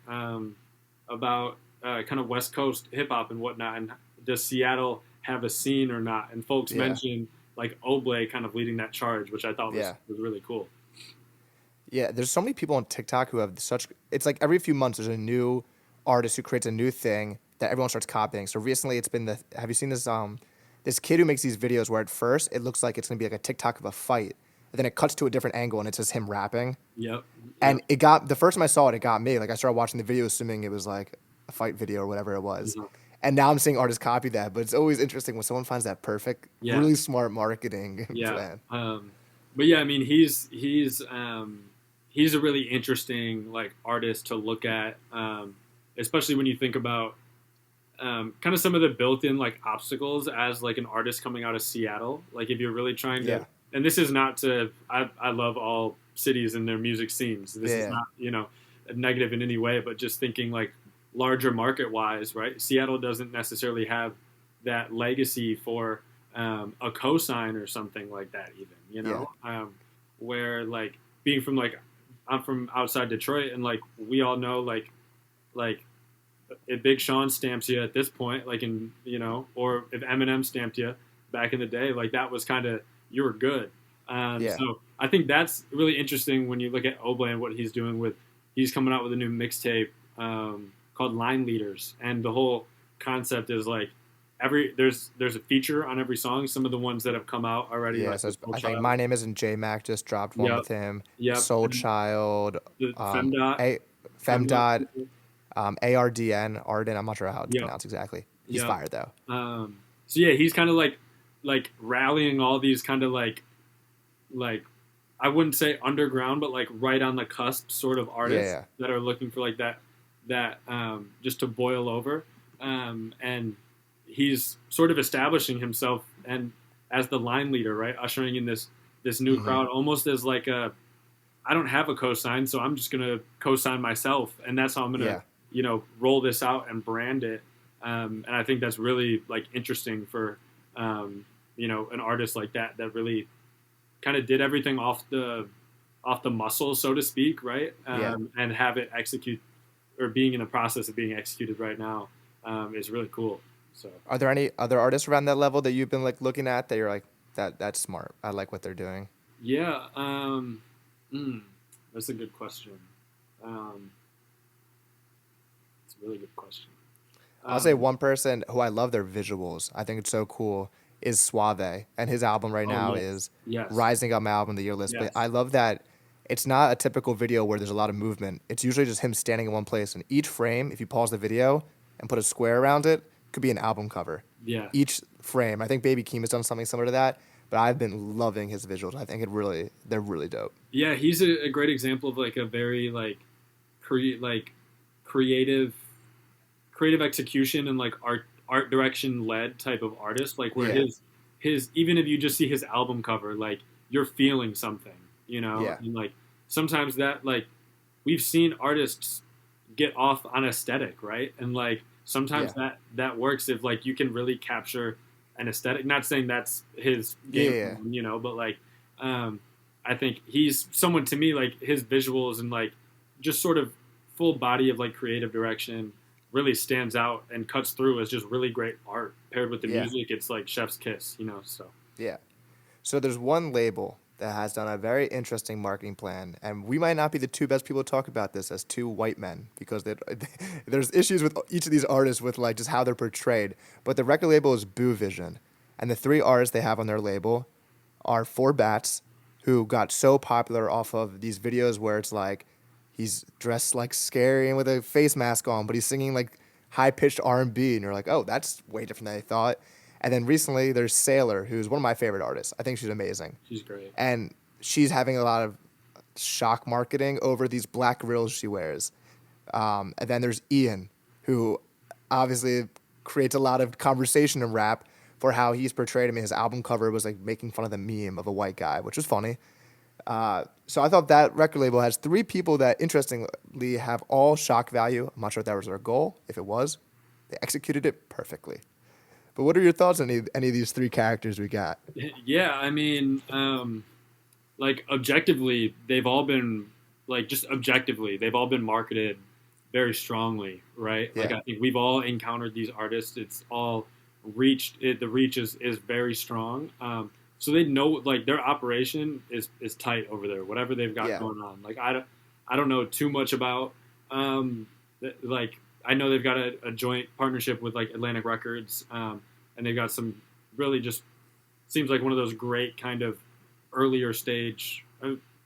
about kind of West Coast hip hop and whatnot, and does Seattle have a scene or not? And folks mentioned like Oblė kind of leading that charge, which I thought was really cool. Yeah, there's so many people on TikTok who have it's like every few months there's a new artist who creates a new thing that everyone starts copying. So recently it's been have you seen this this kid who makes these videos where at first it looks like it's going to be like a TikTok of a fight, and then it cuts to a different angle and it's just him rapping. Yep. And the first time I saw it, it got me. Like I started watching the video assuming it was like a fight video or whatever it was. Mm-hmm. And now I'm seeing artists copy that, but it's always interesting when someone finds that perfect, really smart marketing plan. But yeah, I mean, he's a really interesting like artist to look at, especially when you think about kind of some of the built-in like obstacles as like an artist coming out of Seattle. Like if you're really trying to, Yeah. and this is not to, I love all cities and their music scenes. This is Yeah. not, a negative in any way, but just thinking like larger market wise, right? Seattle doesn't necessarily have that legacy for a cosign or something like that even, where like being from like, I'm from outside Detroit and like, we all know like if Big Sean stamps you at this point, like or if Eminem stamped you back in the day, like that was kind of, you were good. Yeah. So I think that's really interesting when you look at Oblė and what he's doing he's coming out with a new mixtape called Line Leaders. And the whole concept is like there's a feature on every song. Some of the ones that have come out already. Yeah, like so I think My Name Isn't J-Mac just dropped one with him. Soul Child, The Femdot. Femdot, ARDN, Arden, I'm not sure how it's Yep. pronounced exactly. He's Yep. fired though. So yeah, he's kind of like rallying all these kind of like I wouldn't say underground, but like right on the cusp sort of artists that are looking for like that just to boil over. And he's sort of establishing himself and as the line leader, right? Ushering in this new crowd, almost as like I don't have a cosign, so I'm just gonna cosign myself, and that's how I'm gonna roll this out and brand it. And I think that's really like interesting for an artist like that really kind of did everything off the muscle, so to speak, right? And have it execute or being in the process of being executed right now is really cool. So, are there any other artists around that level that you've been like looking at that you're like that's smart? I like what they're doing. Yeah, that's a good question. It's a really good question. I'll say one person who I love their visuals. I think it's so cool. Is SWAVAY, and his album right now is Rising Up album of the year list. Yes. But I love that it's not a typical video where there's a lot of movement. It's usually just him standing in one place, and each frame, if you pause the video and put a square around it, could be an album cover. Yeah. Each frame. I think Baby Keem has done something similar to that, but I've been loving his visuals. I think they're really dope. Yeah, he's a great example of like a very like creative execution and like art direction led type of artist, like where his even if you just see his album cover, like you're feeling something, and like sometimes that like we've seen artists get off on aesthetic, right? And like sometimes that works if like you can really capture an aesthetic. Not saying that's his game plan, but like I think he's someone to me like his visuals and like just sort of full body of like creative direction really stands out and cuts through as just really great art paired with the music. It's like chef's kiss, so. Yeah. So there's one label that has done a very interesting marketing plan, and we might not be the two best people to talk about this as two white men because there's issues with each of these artists with like just how they're portrayed. But the record label is Boo Vision, and the three artists they have on their label are Four Bats, who got so popular off of these videos where it's like he's dressed like scary and with a face mask on, but he's singing like high-pitched R&B, and you're like, oh, that's way different than I thought. And then recently there's SAILORR, who's one of my favorite artists. I think she's amazing. She's great. And she's having a lot of shock marketing over these black grills she wears. And then there's Ian, who obviously creates a lot of conversation in rap for how he's portrayed him. His album cover was like making fun of the meme of a white guy, which was funny. So I thought that record label has three people that interestingly have all shock value. I'm not sure if that was their goal. If it was, they executed it perfectly. But what are your thoughts on any of these three characters we got? Yeah, I mean, like objectively, they've all been marketed very strongly, right? Yeah. Like I think we've all encountered these artists. It's all the reach is very strong. So they know like their operation is tight over there, whatever they've got going on. Like I don't know too much about like I know they've got a joint partnership with like Atlantic Records, and they've got some really just seems like one of those great kind of earlier stage.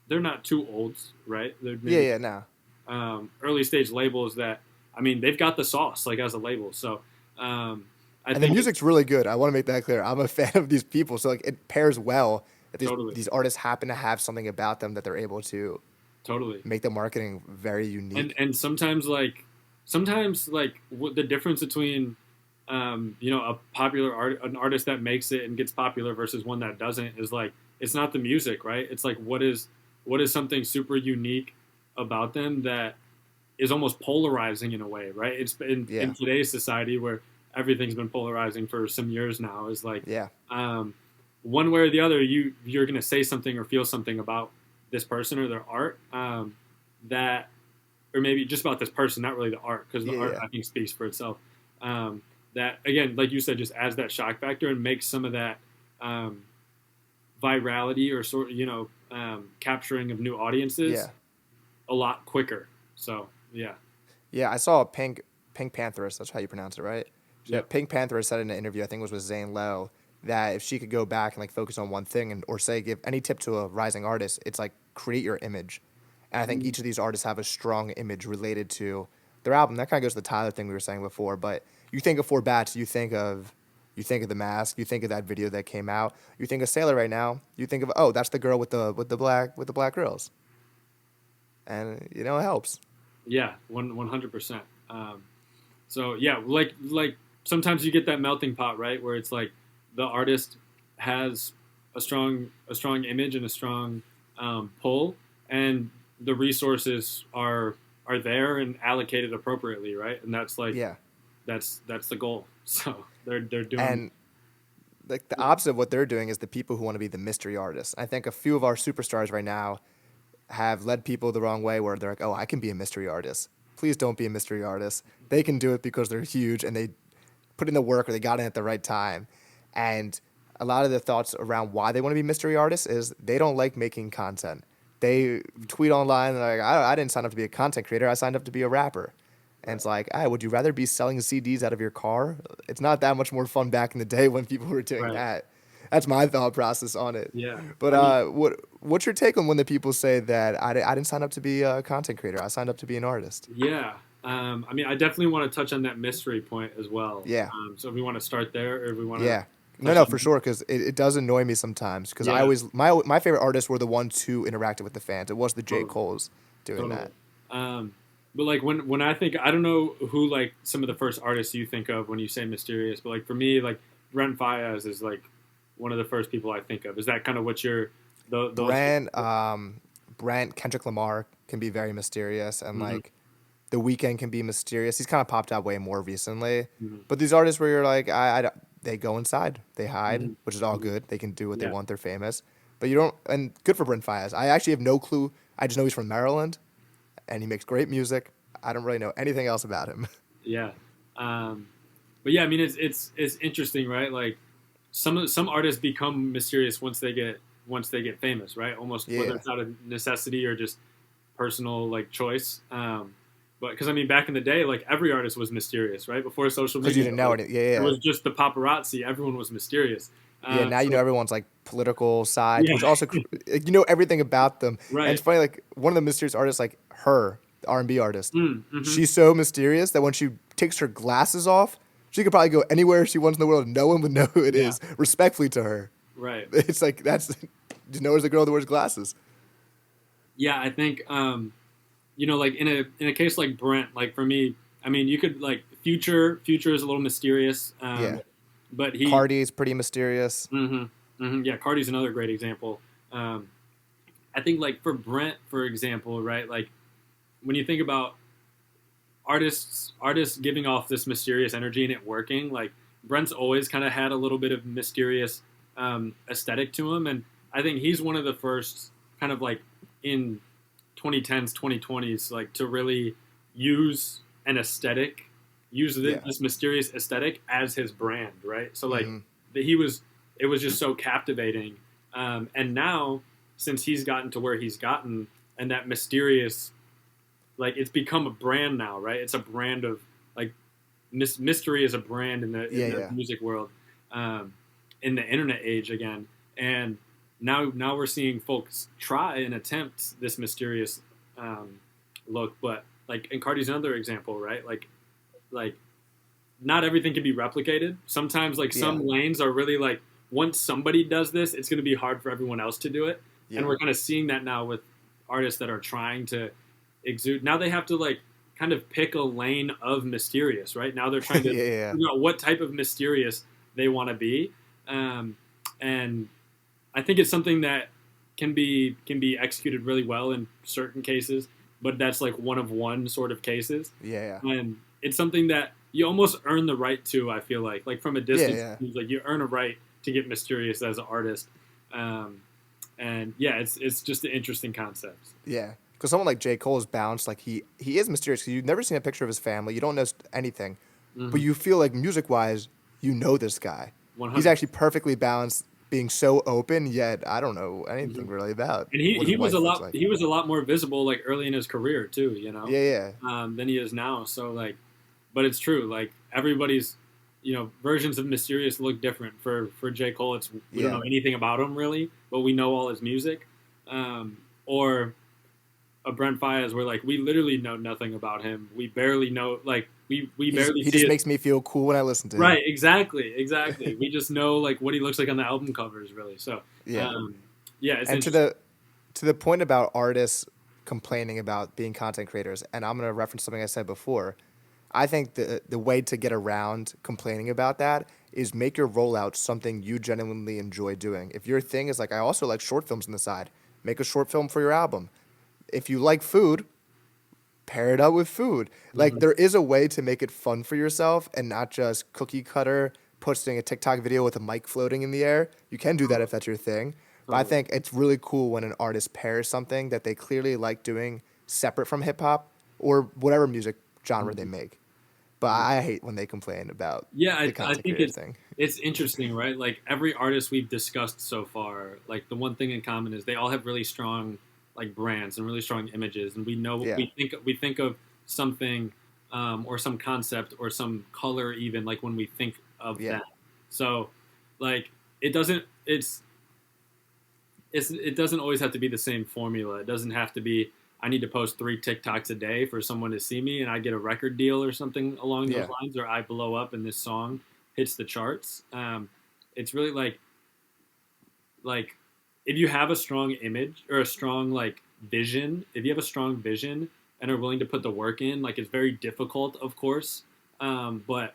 They're not too old, right? They're maybe, early stage labels that I mean they've got the sauce like as a label. So I think the music's really good. I want to make that clear. I'm a fan of these people, so like it pairs well. That these artists happen to have something about them that they're able to Totally. make the marketing very unique. And sometimes the difference between a popular an artist that makes it and gets popular versus one that doesn't is like, it's not the music, right? It's like, what is something super unique about them that is almost polarizing in a way, right? It's in today's society where everything's been polarizing for some years now, is like, one way or the other, you're going to say something or feel something about this person or their art, that, or maybe just about this person, not really the art, because the art I think speaks for itself. That, again, like you said, just adds that shock factor and makes some of that virality or capturing of new audiences a lot quicker. So I saw Pink Pantheress, that's how you pronounce it, right? Pink Pantheress said in an interview, I think it was with Zane Lowe, that if she could go back and like focus on one thing or say give any tip to a rising artist, it's like create your image. And I think each of these artists have a strong image related to their album. That kind of goes to the Tyler thing we were saying before. But you think of Four Bats, you think of The Mask, you think of that video that came out. You think of SAILORR right now, you think of, that's the girl with the black girls. And it helps. Yeah, 100%. Like sometimes you get that melting pot, right, where it's like the artist has a strong image and a strong pull, and the resources are there and allocated appropriately, right? And that's like that's the goal. So they're doing, and like the opposite of what they're doing is the people who want to be the mystery artists. I think a few of our superstars right now have led people the wrong way, where they're like, I can be a mystery artist. Please don't be a mystery artist. They can do it because they're huge and they put in the work or they got in at the right time. And a lot of the thoughts around why they want to be mystery artists is they don't like making content. They tweet online and they're like, I didn't sign up to be a content creator. I signed up to be a rapper. And it's like, would you rather be selling CDs out of your car? It's not that much more fun back in the day when people were doing that. That's my thought process on it. Yeah. But what's your take on when the people say that I didn't sign up to be a content creator? I signed up to be an artist. Yeah. I definitely want to touch on that mystery point as well. Yeah. So if we want to start there, or if we want to... Yeah. No, for sure, because it does annoy me sometimes, because I always... My favorite artists were the ones who interacted with the fans. It was the J. Coles doing that. But like when I think... I don't know who like some of the first artists you think of when you say mysterious, but like for me, like Brent Faiyaz is like one of the first people I think of. Is that kind of what you're... Brent, Kendrick Lamar can be very mysterious, and like The Weeknd can be mysterious. He's kind of popped out way more recently. But these artists where you're like, they go inside, they hide, which is all good. They can do what they want. They're famous, but you don't. And good for Brent Faiyaz. I actually have no clue. I just know he's from Maryland, and he makes great music. I don't really know anything else about him. Yeah, but yeah, I mean, it's interesting, right? Like some artists become mysterious once they get famous, right? Almost whether it's out of necessity or just personal like choice. But because I mean, back in the day, like every artist was mysterious, right? Before social media, because you didn't know it. It was just the paparazzi. Everyone was mysterious. Now you know everyone's like political side, which also you know everything about them. Right. And it's funny, like one of the mysterious artists, like her, the R&B artist, she's so mysterious that when she takes her glasses off, she could probably go anywhere she wants in the world and no one would know who it is, respectfully to her. Right. It's like just know her as the girl that wears glasses. Yeah, I think like in a case like Brent, like for me, I mean, you could like Future is a little mysterious. But Cardi's pretty mysterious. Yeah, Cardi's another great example. I think like for Brent, for example, right? Like when you think about artists giving off this mysterious energy and it working, like Brent's always kind of had a little bit of mysterious aesthetic to him, and I think he's one of the first kind of like in 2010s, 2020s, like to really use an aesthetic, this mysterious aesthetic as his brand, right? So like it was just so captivating. And now since he's gotten to where he's gotten, and that mysterious, like it's become a brand now, right? It's a brand of like mystery is a brand in the music world, in the internet age again. And now we're seeing folks try and attempt this mysterious look, but like, and Cardi's another example, right? Like not everything can be replicated. Sometimes like some lanes are really like, once somebody does this, it's going to be hard for everyone else to do it. And we're kind of seeing that now with artists that are trying to exude. Now they have to like kind of pick a lane of mysterious, right? Now they're trying to figure out what type of mysterious they want to be, and I think it's something that can be executed really well in certain cases, but that's like one of one sort of cases. And it's something that you almost earn the right to. I feel like from a distance, it seems like you earn a right to get mysterious as an artist. And yeah, it's just an interesting concept. Yeah. Because someone like J. Cole is bounced, like he is mysterious because you've never seen a picture of his family. You don't know anything. But you feel like music-wise, you know this guy. 100%. He's actually perfectly balanced, being so open, yet I don't know anything really about. And he was a lot like. He was a lot more visible like early in his career too, you know. Than he is now. So like, but it's true. Like everybody's, versions of mysterious look different. For J. Cole, we don't know anything about him really, but we know all his music. Or a Brent Faiyaz, where like we literally know nothing about him. We barely know like. We barely. He just makes me feel cool when I listen to him. Right, exactly. We just know like what he looks like on the album covers, really. So it's and to the point about artists complaining about being content creators, and I'm gonna reference something I said before. I think the way to get around complaining about that is make your rollout something you genuinely enjoy doing. If your thing is like, I also like short films on the side, make a short film for your album. If you like food, pair it up with food. Like there is a way to make it fun for yourself and not just cookie cutter posting a TikTok video with a mic floating in the air. You can do that if that's your thing. But I think it's really cool when an artist pairs something that they clearly like doing separate from hip hop or whatever music genre they make. But I hate when they complain about the content creator thing. It's interesting, right? Like every artist we've discussed so far, like the one thing in common is they all have really strong like brands and really strong images, and we know we think of something or some concept or some color even like when we think of that. So like it doesn't always have to be the same formula. It doesn't have to be I need to post 3 TikToks a day for someone to see me and I get a record deal or something along those lines, or I blow up and this song hits the charts. It's really like if you have a strong image or a strong like vision, if you have a strong vision and are willing to put the work in, like it's very difficult, of course, but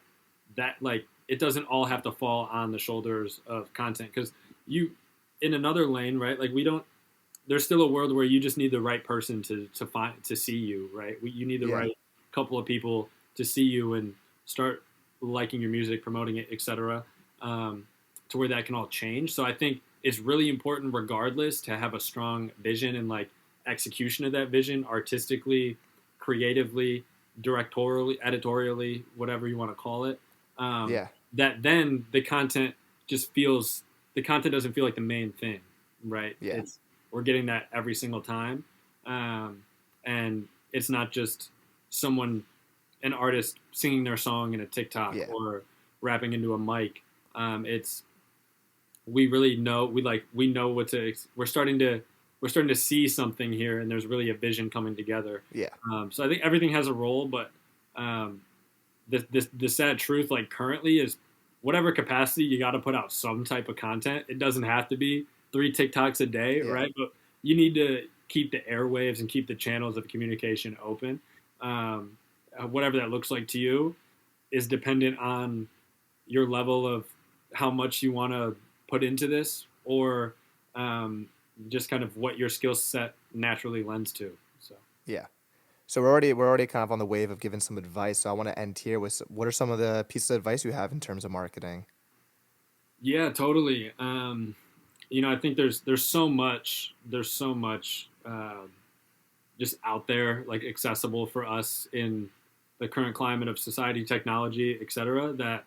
that like it doesn't all have to fall on the shoulders of content, because you in another lane, right? Like there's still a world where you just need the right person to see you, right? You need the right couple of people to see you and start liking your music, promoting it, etc. To where that can all change. So I think it's really important regardless to have a strong vision and like execution of that vision artistically, creatively, directorially, editorially, whatever you want to call it. That then the content doesn't feel like the main thing, right? We're getting that every single time. And it's not just an artist singing their song in a TikTok or rapping into a mic. We really know we know what to. We're starting to see something here, and there's really a vision coming together. So I think everything has a role, but the sad truth, like currently, is whatever capacity you got to put out some type of content. It doesn't have to be 3 TikToks a day, right? But you need to keep the airwaves and keep the channels of communication open. Whatever that looks like to you is dependent on your level of how much you want to put into this, or just kind of what your skill set naturally lends to. So we're already kind of on the wave of giving some advice. So I want to end here with what are some of the pieces of advice you have in terms of marketing? Yeah, totally. I think there's so much just out there, like accessible for us in the current climate of society, technology, etc. That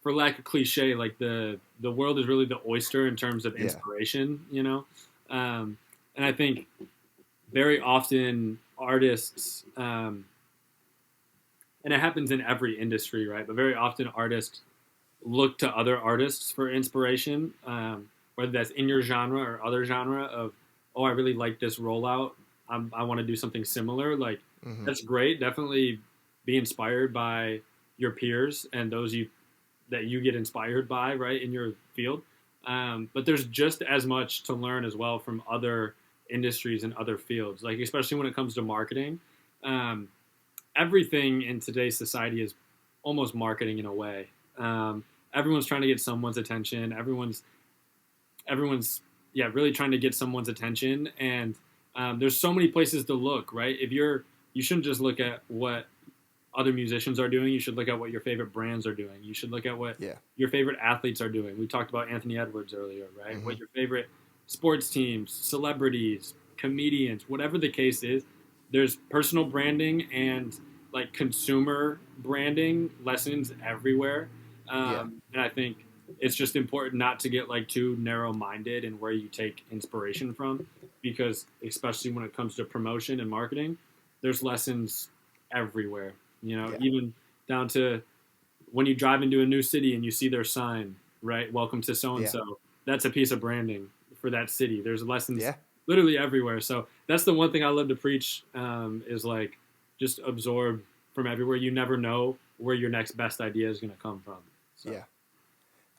for lack of cliche, like the world is really the oyster in terms of inspiration, and I think very often artists, and it happens in every industry, right? But very often artists look to other artists for inspiration, whether that's in your genre or other genre of, oh, I really like this rollout. I want to do something similar. Like, that's great. Definitely be inspired by your peers and those that you get inspired by, right, in your field. But there's just as much to learn as well from other industries and other fields, like especially when it comes to marketing. Um, Everything in today's society is almost marketing in a way. Everyone's trying to get someone's attention. Everyone's really trying to get someone's attention, and there's so many places to look, right? You shouldn't just look at what other musicians are doing. You should look at what your favorite brands are doing. You should look at what your favorite athletes are doing. We talked about Anthony Edwards earlier, right? Mm-hmm. What your favorite sports teams, celebrities, comedians, whatever the case is, there's personal branding and like consumer branding lessons everywhere. And I think it's just important not to get like too narrow-minded in where you take inspiration from, because especially when it comes to promotion and marketing, there's lessons everywhere. Even down to when you drive into a new city and you see their sign, right? Welcome to so and so. That's a piece of branding for that city. There's lessons literally everywhere. So that's the one thing I love to preach, is like just absorb from everywhere. You never know where your next best idea is going to come from. So. Yeah.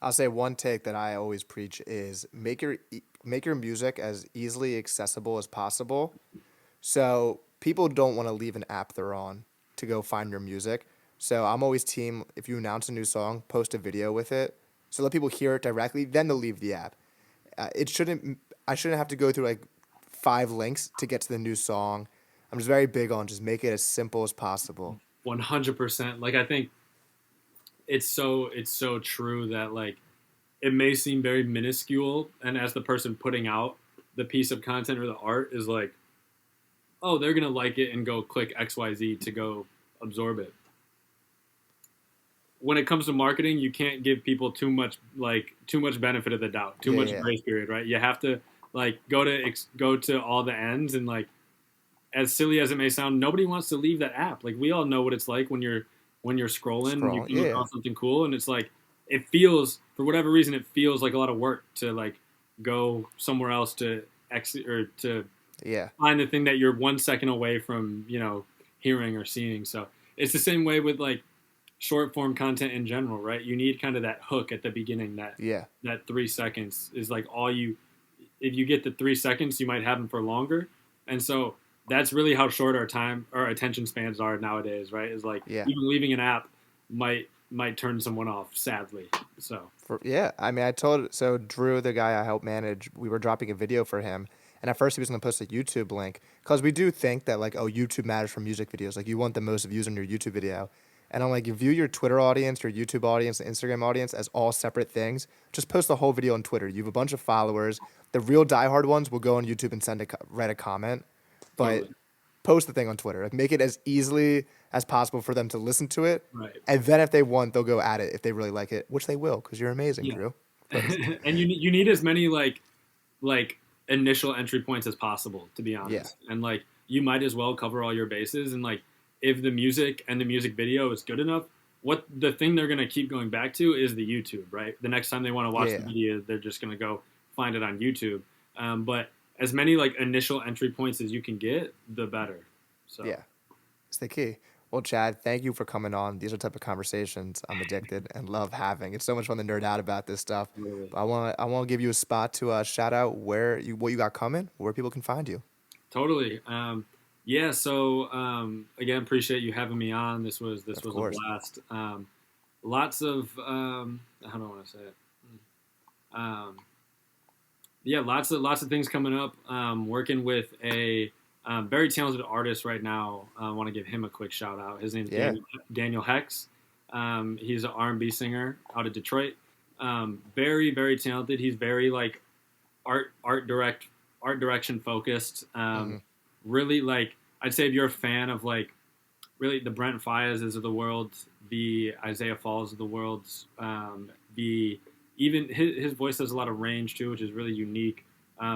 I'll say one take that I always preach is make your music as easily accessible as possible. So people don't want to leave an app they're on to go find your music. So I'm always team, if you announce a new song, post a video with it. So let people hear it directly, then they'll leave the app. I shouldn't have to go through like 5 links to get to the new song. I'm just very big on just make it as simple as possible. 100%. Like I think it's so true that like it may seem very minuscule, and as the person putting out the piece of content or the art is like, oh, they're gonna like it and go click XYZ to go absorb it. When it comes to marketing, you can't give people too much benefit of the doubt, too much grace period, right? You have to like go to all the ends, and like as silly as it may sound, nobody wants to leave that app. Like we all know what it's like when you're scrolling and you come across something cool, and it's like it feels, for whatever reason, it feels like a lot of work to like go somewhere else to exit or to find the thing that you're 1 second away from, hearing or seeing. So it's the same way with like short form content in general, right? You need kind of that hook at the beginning, that 3 seconds is like if you get the 3 seconds, you might have them for longer. And so that's really how short our attention spans are nowadays, right? Is like even leaving an app might turn someone off, sadly. So so Drew, the guy I help manage, we were dropping a video for him, and at first he was going to post a YouTube link, because we do think that like, oh, YouTube matters for music videos, like you want the most views on your YouTube video. And I'm like, you view your Twitter audience, your YouTube audience, the Instagram audience as all separate things. Just post the whole video on Twitter. You have a bunch of followers. The real diehard ones will go on YouTube and write a comment, but post the thing on Twitter. Like, make it as easily as possible for them to listen to it. Right. And then if they want, they'll go at it if they really like it, which they will, because you're amazing, Drew. And you need as many like initial entry points as possible, to be honest. And like you might as well cover all your bases, and like if the music and the music video is good enough, what the thing they're going to keep going back to is the YouTube, right? The next time they want to watch the video, they're just going to go find it on YouTube. But as many like initial entry points as you can get, the better. So it's the key. Well, Chad, thank you for coming on. These are the type of conversations I'm addicted and love having. It's so much fun to nerd out about this stuff. Really. But I want to give you a spot to shout out what you got coming, where people can find you. Totally. So again, appreciate you having me on. This was a blast. Lots of how do I want to say it? Lots of things coming up. Working with a very talented artist right now. I want to give him a quick shout out. His name is Daniel Hex. He's an R&B singer out of Detroit. Very, very talented. He's very like art direction focused. Really, like, I'd say if you're a fan of like really the Brent Faiyazes of the world, the Isaiah Falls of the world, even his voice has a lot of range too, which is really unique.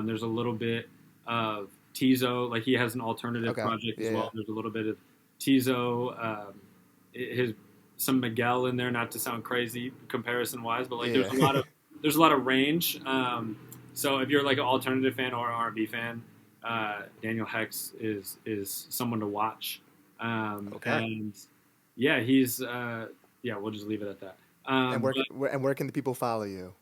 There's a little bit of Tizo, like he has an alternative project as well. There's a little bit of Tizo, some Miguel in there, not to sound crazy comparison wise, but like there's a lot of range. So if you're like an alternative fan or an R&B fan, Daniel Hex is someone to watch. And he's we'll just leave it at that. And where can the people follow you?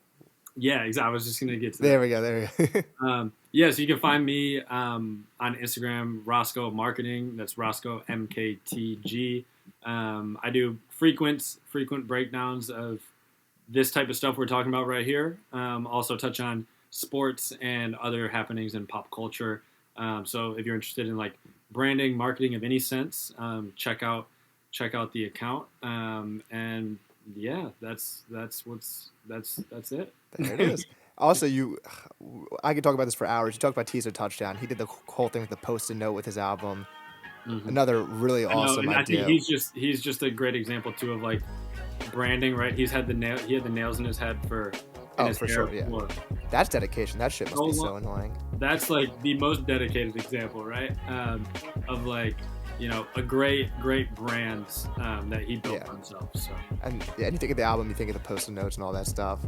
Yeah, exactly. I was just gonna get to There that. we go. There we go. Yeah, so you can find me on Instagram, Roscoe Marketing. That's Roscoe MKTG. I do frequent breakdowns of this type of stuff we're talking about right here. Also touch on sports and other happenings in pop culture. So if you're interested in like branding, marketing of any sense, check out the account. And yeah, that's it. There it is. Also, I could talk about this for hours. You talked about Teaser Touchdown. He did the whole thing with the Post-it note with his album. Mhm. Another really I know, awesome and I idea. think he's just a great example too of like branding, right? He had the nails in his head for for sure, yeah. That's dedication. That shit must be so annoying. That's like the most dedicated example, right? Of like, you know, a great brand that he built for himself. So And you think of the album, you think of the Post-it notes and all that stuff.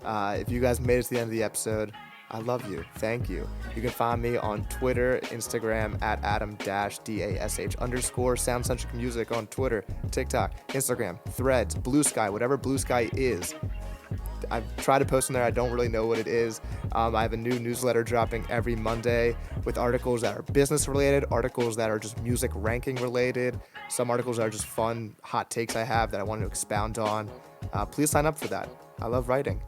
If you guys made it to the end of the episode, I love you. Thank you. You can find me on Twitter, Instagram at Adam-DASH _ Sound-Centric Music on Twitter, TikTok, Instagram, Threads, Blue Sky, whatever Blue Sky is. I've tried to post on there. I don't really know what it is. I have a new newsletter dropping every Monday with articles that are business related, articles that are just music ranking related, some articles that are just fun, hot takes I have that I want to expound on. Please sign up for that. I love writing.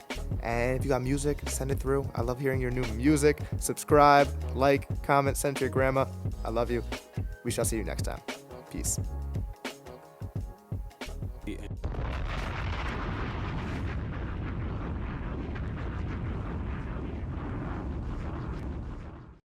And if you got music, send it through. I love hearing your new music. Subscribe, like, comment, send to your grandma. I love you. We shall see you next time. Peace.